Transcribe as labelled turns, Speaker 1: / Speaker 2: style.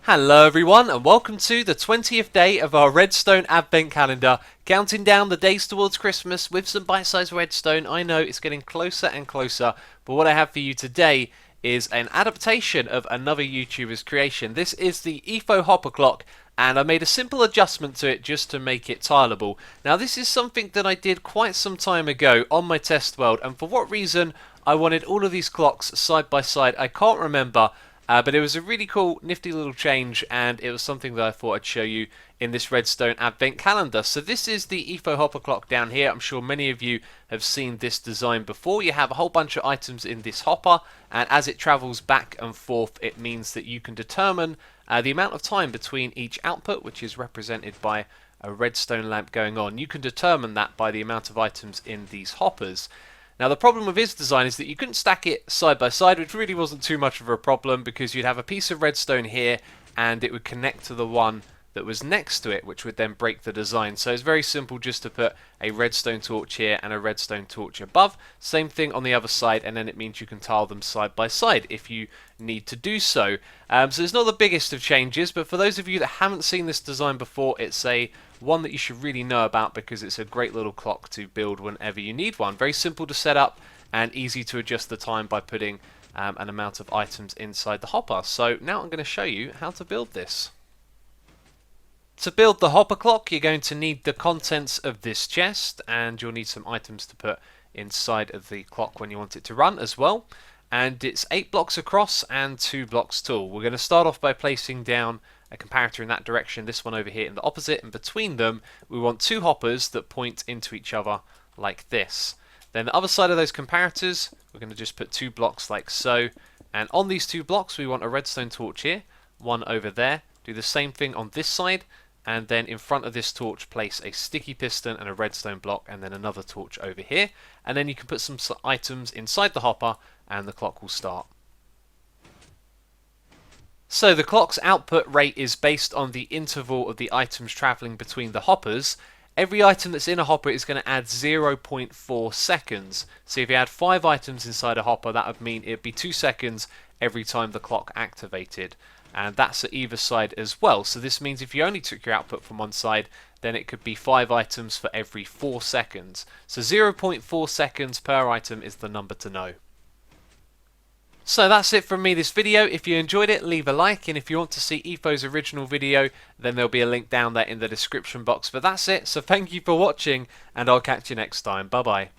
Speaker 1: Hello everyone and welcome to the 20th day of our Redstone Advent Calendar, counting down the days towards Christmas with some bite-sized redstone. I know it's getting closer and closer, but what I have for you today is an adaptation of another YouTuber's creation. This is the Etho hopper clock, and I made a simple adjustment to it just to make it tileable. Now this is something that I did quite some time ago on my test world, and for what reason I wanted all of these clocks side by side I can't remember. But it was a really cool, nifty little change, and it was something that I thought I'd show you in this Redstone Advent Calendar. So this is the Etho hopper clock down here. I'm sure many of you have seen this design before. You have a whole bunch of items in this hopper, and as it travels back and forth, it means that you can determine the amount of time between each output, which is represented by a redstone lamp going on. You can determine that by the amount of items in these hoppers. Now the problem with his design is that you couldn't stack it side by side, which really wasn't too much of a problem because you'd have a piece of redstone here and it would connect to the one that was next to it, which would then break the design. So it's very simple just to put a redstone torch here and a redstone torch above. Same thing on the other side, and then it means you can tile them side by side if you need to do so. So it's not the biggest of changes, but for those of you that haven't seen this design before, it's a one that you should really know about because it's a great little clock to build whenever you need one. Very simple to set up and easy to adjust the time by putting an amount of items inside the hopper. So now I'm going to show you how to build this. To build the hopper clock, you're going to need the contents of this chest, and you'll need some items to put inside of the clock when you want it to run as well. And it's 8 blocks across and 2 blocks tall. We're going to start off by placing down a comparator in that direction, this one over here in the opposite, and between them we want 2 hoppers that point into each other like this. Then the other side of those comparators, we're going to just put 2 blocks like so, and on these 2 blocks we want a redstone torch here, one over there. Do the same thing on this side, and then in front of this torch place a sticky piston and a redstone block, and then another torch over here, and then you can put some items inside the hopper and the clock will start. So the clock's output rate is based on the interval of the items travelling between the hoppers. Every item that's in a hopper is going to add 0.4 seconds. So if you had 5 items inside a hopper, that would mean it would be 2 seconds every time the clock activated. And that's at either side as well. So this means if you only took your output from one side, then it could be 5 items for every 4 seconds. So 0.4 seconds per item is the number to know. So that's it from me this video. If you enjoyed it, leave a like, and if you want to see Etho's original video, then there'll be a link down there in the description box. But that's it, so thank you for watching, and I'll catch you next time. Bye bye.